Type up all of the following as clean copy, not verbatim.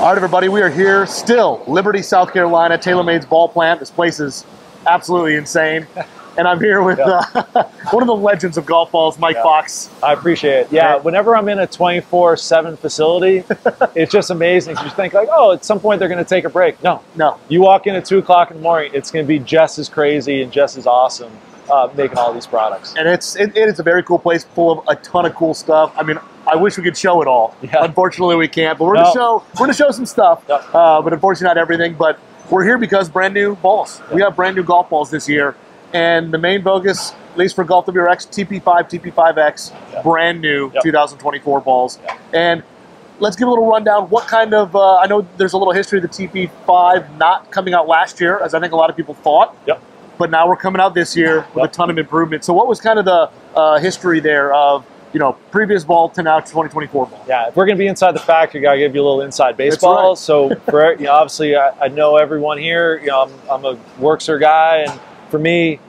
All right, everybody, we are here still, Liberty, South Carolina, TaylorMade's ball plant. This place is absolutely insane. And I'm here with one of the legends of golf balls, Mike Fox. I appreciate it. Yeah, whenever I'm in a 24/7 facility, it's just amazing. You think like, oh, at some point they're going to take a break. No. You walk in at 2 o'clock in the morning, it's going to be just as crazy and just as awesome making all these products. And it is a very cool place full of a ton of cool stuff. I mean, I wish we could show it all. Yeah. Unfortunately, we can't. But we're going to show some stuff. But unfortunately, not everything. But we're here because brand new balls. We have brand new golf balls this year. And the main focus, at least for Golf WRX, TP5, TP5X, brand new 2024 balls. And let's give a little rundown. What kind of, I know there's a little history of the TP5 not coming out last year, as I think a lot of people thought. But now we're coming out this year with a ton of improvement. So what was kind of the history there of, you know, previous ball to now 2024 ball? Yeah, if we're going to be inside the factory, got to give you a little inside baseball. So for, you know, obviously I know everyone here. You know, I'm a Workser guy, and for me,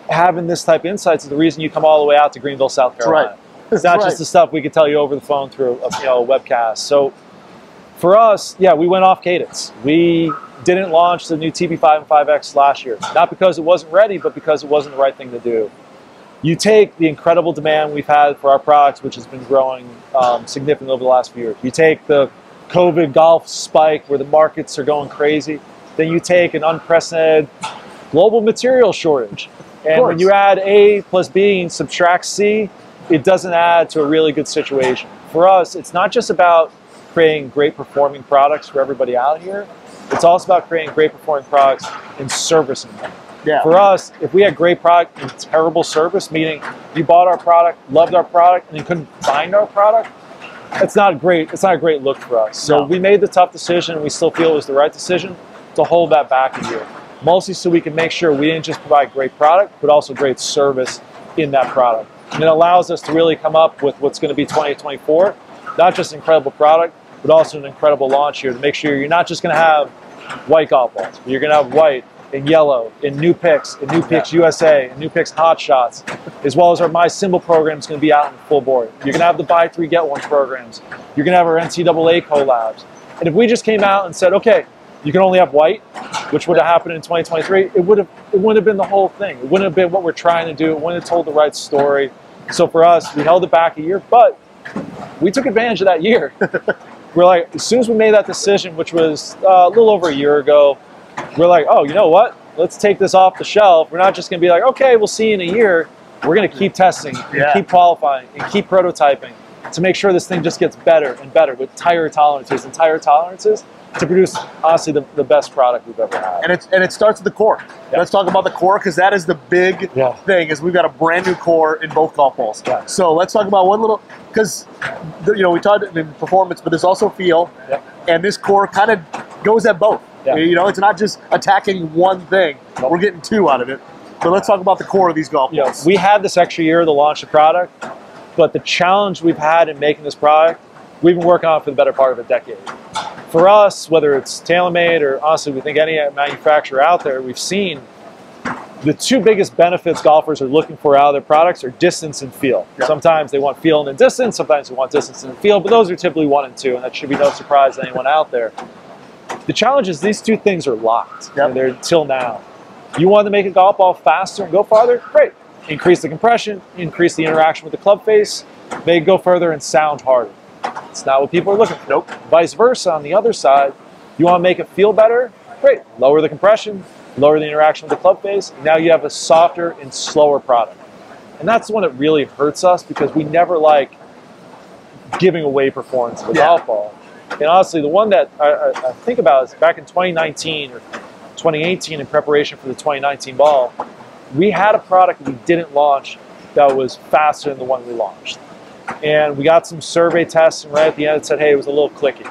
having this type of insights is the reason you come all the way out to Greenville, South Carolina. It's not just the stuff we could tell you over the phone through a webcast. So for us, yeah, we went off cadence. We didn't launch the new TP5 and 5X last year. Not because it wasn't ready, but because it wasn't the right thing to do. You take the incredible demand we've had for our products, which has been growing significantly over the last few years. You take the COVID golf spike where the markets are going crazy. Then you take an unprecedented global material shortage. And when you add A plus B and subtract C, it doesn't add to a really good situation. For us, it's not just about creating great performing products for everybody out here. It's also about creating great performing products and servicing them. For us, if we had great product and terrible service, meaning you bought our product, loved our product, and you couldn't find our product, it's not a great look for us. So we made the tough decision, and we still feel it was the right decision to hold that back a year. Mostly so we can make sure we didn't just provide great product, but also great service in that product. And it allows us to really come up with what's going to be 2024, not just an incredible product, but also an incredible launch here to make sure you're not just going to have white golf balls, but you're going to have white and yellow and New Picks and New Picks USA and New Picks Hot Shots, as well as our My Symbol program is going to be out in full board. You're going to have the Buy 3 Get 1 programs. You're going to have our NCAA collabs. And if we just came out and said, okay, you can only have white, which would have happened in 2023, it wouldn't have been the whole thing. It wouldn't have been what we're trying to do. It wouldn't have told the right story. So for us, we held it back a year, but we took advantage of that year. We're like, as soon as we made that decision, which was a little over a year ago, we're like, oh, you know what? Let's take this off the shelf. We're not just going to be like, okay, we'll see you in a year. We're going to keep testing, and keep qualifying, and keep prototyping to make sure this thing just gets better and better with tire tolerances and tire tolerances to produce, honestly, the best product we've ever had. And it starts with the core. Let's talk about the core, because that is the big thing, is we've got a brand new core in both golf balls. So let's talk about one little, because, you know, we talked in performance, but there's also feel, and this core kind of goes at both. You know, it's not just attacking one thing. We're getting two out of it. So let's talk about the core of these golf balls. We had this extra year to launch the product, but the challenge we've had in making this product, we've been working on it for the better part of a decade. For us, whether it's TaylorMade or honestly, we think any manufacturer out there, we've seen the two biggest benefits golfers are looking for out of their products are distance and feel. Sometimes they want feel and distance, sometimes they want distance and feel, but those are typically 1 and 2, and that should be no surprise to anyone out there. The challenge is these two things are locked, and they're until now. You want to make a golf ball faster and go farther? Great. Increase the compression, increase the interaction with the club face, make it go further and sound harder. It's not what people are looking for. Vice versa, on the other side, you want to make it feel better? Great. Lower the compression, lower the interaction with the club face, and now you have a softer and slower product. And that's the one that really hurts us, because we never like giving away performance of the golf ball. And honestly, the one that I think about is back in 2019 or 2018 in preparation for the 2019 ball, we had a product we didn't launch that was faster than the one we launched. And we got some survey tests, and right at the end it said, hey, it was a little clicky.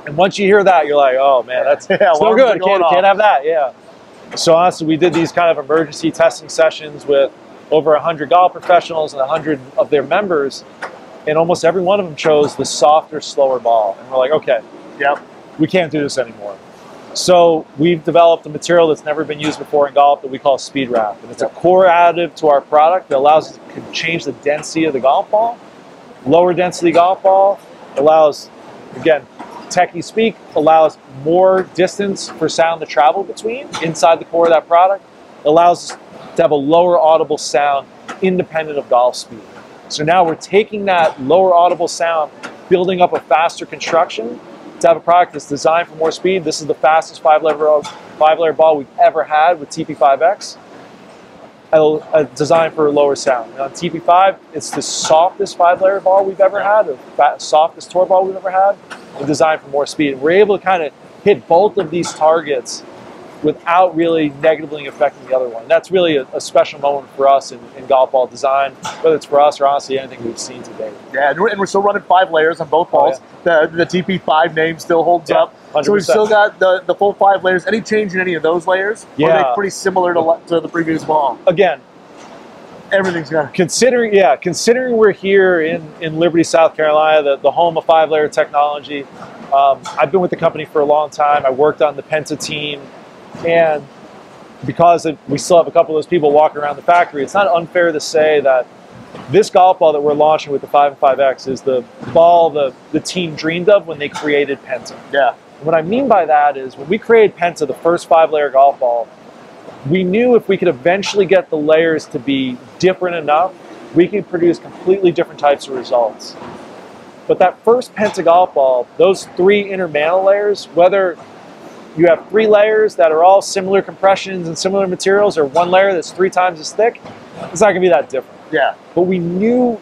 And once you hear that, you're like, oh man, that's so good. Can't have that. So honestly, we did these kind of emergency testing sessions with over 100 golf professionals and 100 of their members, and almost every one of them chose the softer, slower ball. And we're like, okay, we can't do this anymore. So we've developed a material that's never been used before in golf that we call Speed Wrap. And it's a core additive to our product that allows us to change the density of the golf ball. Lower density golf ball allows, again, techie speak, allows more distance for sound to travel between inside the core of that product. It allows us to have a lower audible sound independent of golf speed. So now we're taking that lower audible sound, building up a faster construction to have a product that's designed for more speed. This is the fastest five-layer ball we've ever had with TP5X. Designed for a lower sound. And on TP5, it's the softest five-layer ball we've ever had, the softest tour ball we've ever had, and designed for more speed. And we're able to kind of hit both of these targets without really negatively affecting the other one. And that's really a special moment for us in golf ball design, whether it's for us or honestly anything we've seen today. Yeah, and we're still running 5 layers on both balls. Oh, yeah. The TP5 name still holds up. 100%. So we've still got the full 5 layers. Any change in any of those layers? Yeah. Or are they pretty similar to the previous ball? Again, everything's got considering we're here in Liberty, South Carolina, the home of 5-layer technology. I've been with the company for a long time. I worked on the Penta team, and because we still have a couple of those people walking around the factory, it's not unfair to say that this golf ball that we're launching with the 5 and 5X is the ball the team dreamed of when they created Penta. Yeah. And what I mean by that is when we created Penta, the first 5-layer golf ball, we knew if we could eventually get the layers to be different enough, we could produce completely different types of results. But that first Penta golf ball, those 3 inner mantle layers, whether you have 3 layers that are all similar compressions and similar materials, or 1 layer that's 3 times as thick, it's not going to be that different. Yeah. But we knew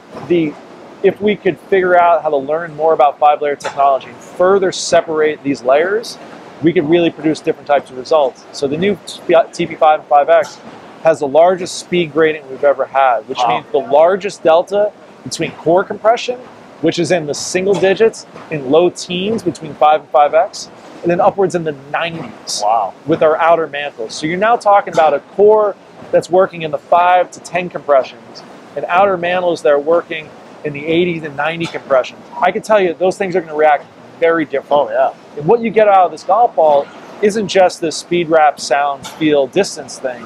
if we could figure out how to learn more about 5-layer technology and further separate these layers, we could really produce different types of results. So the new TP5 and 5X has the largest speed gradient we've ever had, which means the largest delta between core compression, which is in the single digits, in low teens between 5 and 5X, and then upwards in the 90s with our outer mantles. So you're now talking about a core that's working in the 5 to 10 compressions and outer mantles that are working in the 80 to 90 compressions. I can tell you those things are going to react very differently. Oh, yeah. And what you get out of this golf ball isn't just this speed, wrap, sound, feel, distance thing.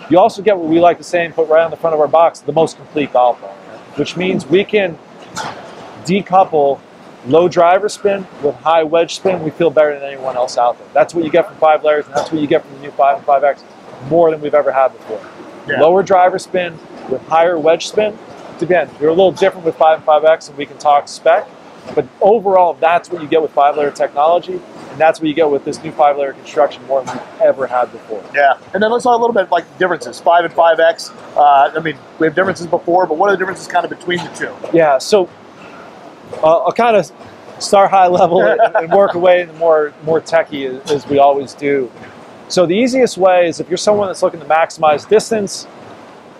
You also get what we like to say and put right on the front of our box, the most complete golf ball, which means we can decouple low driver spin with high wedge spin. We feel better than anyone else out there. That's what you get from 5 layers, and that's what you get from the new 5 and 5X, more than we've ever had before. Yeah. Lower driver spin with higher wedge spin. Again, you're a little different with 5 and 5X, and we can talk spec, but overall, that's what you get with 5-layer technology, and that's what you get with this new 5-layer construction more than we've ever had before. Yeah, and then let's talk a little bit like differences, 5 and 5X. I mean, we have differences before, but what are the differences kind of between the two? Yeah, so I'll kind of start high level and work away into more techie as we always do. So the easiest way is if you're someone that's looking to maximize distance,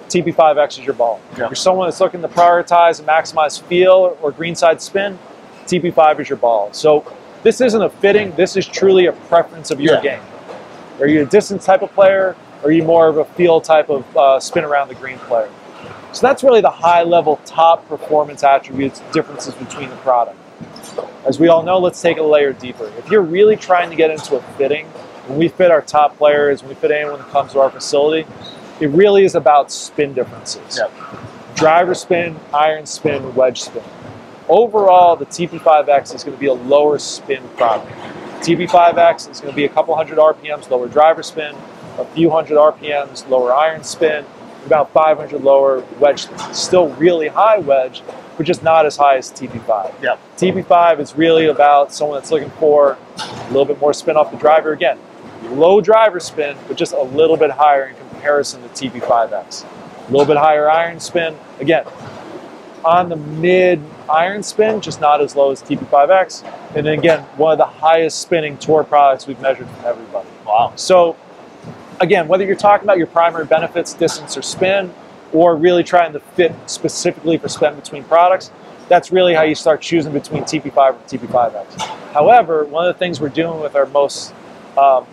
TP5X is your ball. If you're someone that's looking to prioritize and maximize feel or greenside spin, TP5 is your ball. So this isn't a fitting, this is truly a preference of your game. Are you a distance type of player, or are you more of a feel type of spin around the green player? So that's really the high level top performance attributes, differences between the product. As we all know, let's take it a layer deeper. If you're really trying to get into a fitting, when we fit our top players, when we fit anyone that comes to our facility, it really is about spin differences. Driver spin, iron spin, wedge spin. Overall, the TP5X is going to be a lower spin product. TP5X is going to be a couple hundred RPMs lower driver spin, a few hundred RPMs lower iron spin, about 500 lower wedge spin. Still really high wedge, but just not as high as TP5. TP5 is really about someone that's looking for a little bit more spin off the driver. Again, low driver spin, but just a little bit higher in comparison to TP5X. A little bit higher iron spin. Again, on the mid iron spin, just not as low as TP5X. And then again, one of the highest spinning tour products we've measured from everybody. Wow. So again, whether you're talking about your primary benefits, distance or spin, or really trying to fit specifically for spin between products, that's really how you start choosing between TP5 or TP5X. However, one of the things we're doing with our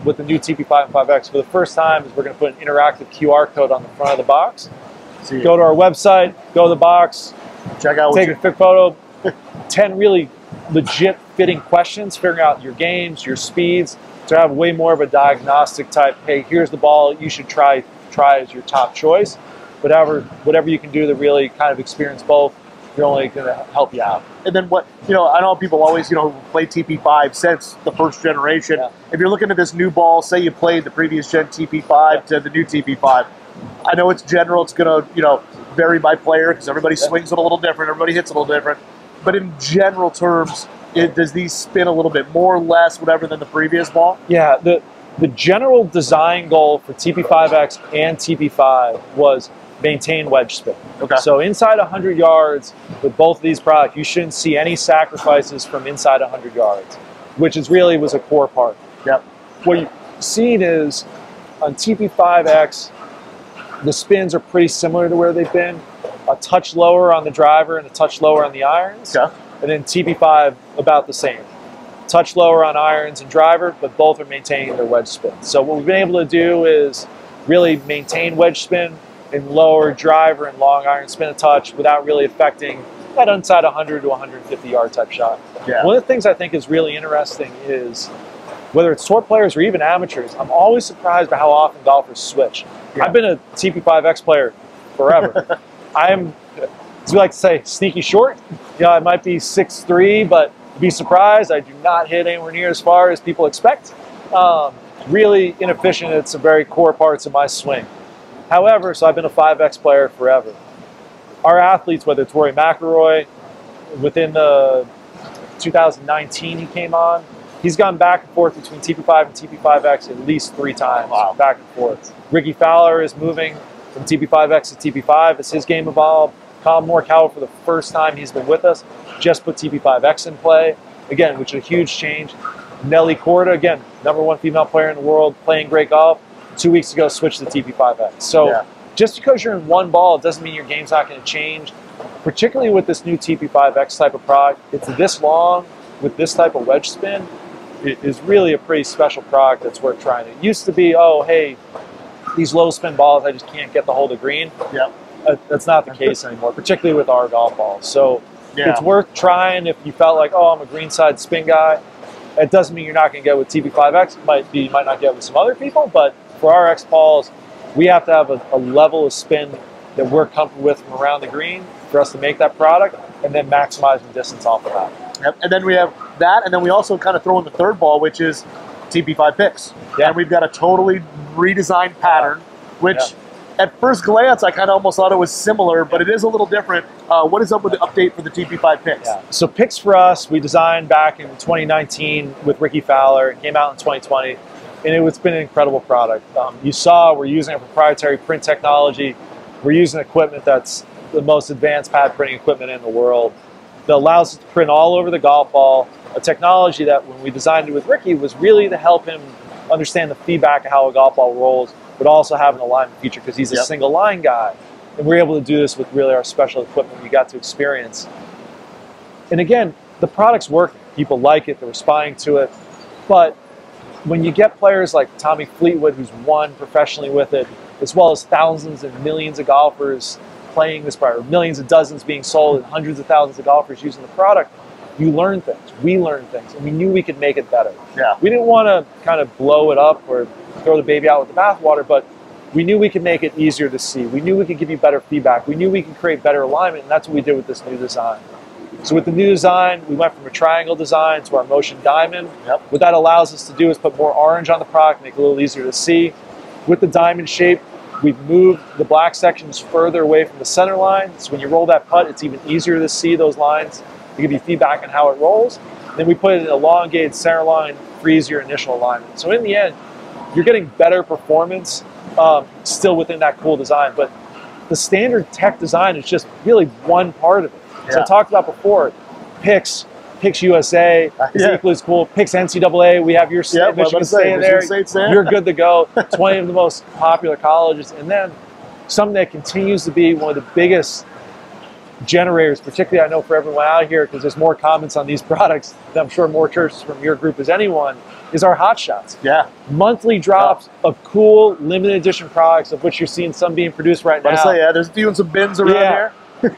with the new TP5 and 5X for the first time is we're going to put an interactive QR code on the front of the box. Go to our website, go to the box, check out, take a quick photo, 10 really legit fitting questions, figuring out your games, your speeds, to have way more of a diagnostic type, hey, here's the ball you should try as your top choice. Whatever you can do to really kind of experience both you're only going to help you out. And then what, I know people always, play TP5 since the first generation. Yeah. If you're looking at this new ball, say you played the previous gen TP5 to the new TP5, I know it's general, it's going to, vary by player because everybody swings it a little different, everybody hits it a little different. But in general terms, does these spin a little bit more, less, whatever than the previous ball? Yeah, the general design goal for TP5X and TP5 was maintain wedge spin. Okay. So inside 100 yards with both of these products, you shouldn't see any sacrifices from inside 100 yards, which was a core part. Yep. What you've seen is on TP5X, the spins are pretty similar to where they've been. A touch lower on the driver and a touch lower on the irons. Okay. And then TP5 about the same. Touch lower on irons and driver, but both are maintaining their wedge spin. So what we've been able to do is really maintain wedge spin and lower driver and long iron spin a touch without really affecting that inside 100 to 150 yard type shot. Yeah. One of the things I think is really interesting is whether it's tour players or even amateurs, I'm always surprised by how often golfers switch. Yeah. I've been a TP5X player forever. I am, as we like to say, sneaky short. I might be 6'3", but be surprised. I do not hit anywhere near as far as people expect. Really inefficient at some very core parts of my swing. However, so I've been a 5X player forever. Our athletes, whether it's Rory McIlroy, within the 2019 he came on, he's gone back and forth between TP5 and TP5X at least 3 times. Wow. Back and forth. Ricky Fowler is moving from TP5X to TP5 as his game evolved. Colin Morikawa, for the first time he's been with us, just put TP5X in play, again, which is a huge change. Nelly Korda, again, #1 female player in the world, playing great golf, 2 weeks ago switched to TP5X. So just because you're in one ball, it doesn't mean your game's not going to change, particularly with this new TP5X type of product. It's this long with this type of wedge spin. It is really a pretty special product that's worth trying. It used to be, oh, hey, these low spin balls, I just can't get the hold of green. Yep. That's not the case anymore, particularly with our golf balls. So it's worth trying if you felt like, oh, I'm a greenside spin guy. It doesn't mean you're not going to get with TP5X. You might not get with some other people, but for our X balls, we have to have a level of spin that we're comfortable with from around the green for us to make that product and then maximizing distance off of that. Yep. And then we have that, and then we also kind of throw in the third ball, which is TP5 Pix. Yeah. And we've got a totally redesigned pattern, which at first glance I kind of almost thought it was similar, but it is a little different. What is up with the update for the TP5 Pix? Yeah. So Pix for us, we designed back in 2019 with Ricky Fowler. It came out in 2020, and it's been an incredible product. You saw we're using a proprietary print technology. We're using equipment that's the most advanced pad printing equipment in the world that allows us to print all over the golf ball, a technology that when we designed it with Ricky was really to help him understand the feedback of how a golf ball rolls, but also have an alignment feature because he's a single line guy. And we're able to do this with really our special equipment we got to experience. And again, the product's working. People like it, they're responding to it. But when you get players like Tommy Fleetwood, who's won professionally with it, as well as thousands and millions of golfers playing this product, millions of dozens being sold, and hundreds of thousands of golfers using the product, you learn things. We learned things, and we knew we could make it better. Yeah. We didn't want to kind of blow it up or throw the baby out with the bathwater, but we knew we could make it easier to see. We knew we could give you better feedback. We knew we could create better alignment, and that's what we did with this new design. So with the new design, we went from a triangle design to our motion diamond. Yep. What that allows us to do is put more orange on the product, make it a little easier to see. With the diamond shape, we've moved the black sections further away from the center line. So when you roll that putt, it's even easier to see those lines to give you feedback on how it rolls. Then we put it in an elongated center line, freeze your initial alignment. So in the end, you're getting better performance still within that cool design. But the standard tech design is just really one part of it. So I talked about before, Pix USA is equally as cool. Pix NCAA, we have your Michigan State in there. You're good to go. 20 of the most popular colleges. And then something that continues to be one of the biggest generators, particularly I know for everyone out here, because there's more comments on these products than I'm sure more churches from your group as anyone, is our Hot Shots. Yeah. Monthly drops of cool limited edition products, of which you're seeing some being produced right now. There's a few in some bins around here.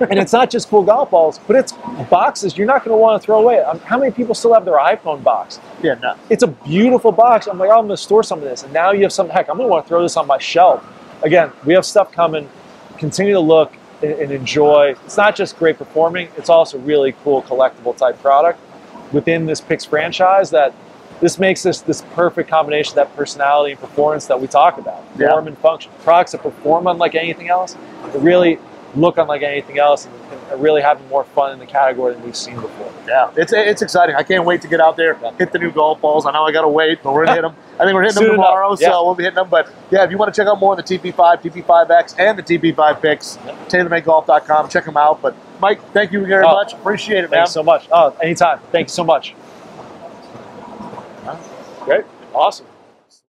And it's not just cool golf balls, but it's boxes you're not going to want to throw away. How many people still have their iPhone box? Yeah, no. It's a beautiful box. I'm like, oh, I'm going to store some of this. And now you have some, heck, I'm going to want to throw this on my shelf. Again, we have stuff coming. Continue to look. and enjoy. It's not just great performing, it's also really cool collectible type product within this Pix franchise that this makes this perfect combination of that personality and performance that we talk about. Form and function. Products that perform unlike anything else, that really look unlike anything else, and are really having more fun in the category than we've seen before. Yeah, it's exciting. I can't wait to get out there, hit the new golf balls. I know I got to wait, but we're going to hit them. I think we're hitting them tomorrow, so we'll be hitting them. But yeah, if you want to check out more on the TP5, TP5X, and the TP5 Pix, TaylorMadeGolf.com, check them out. But Mike, thank you very much. Appreciate it, man. Thanks so much. Oh, anytime. Thank you so much. Great. Awesome.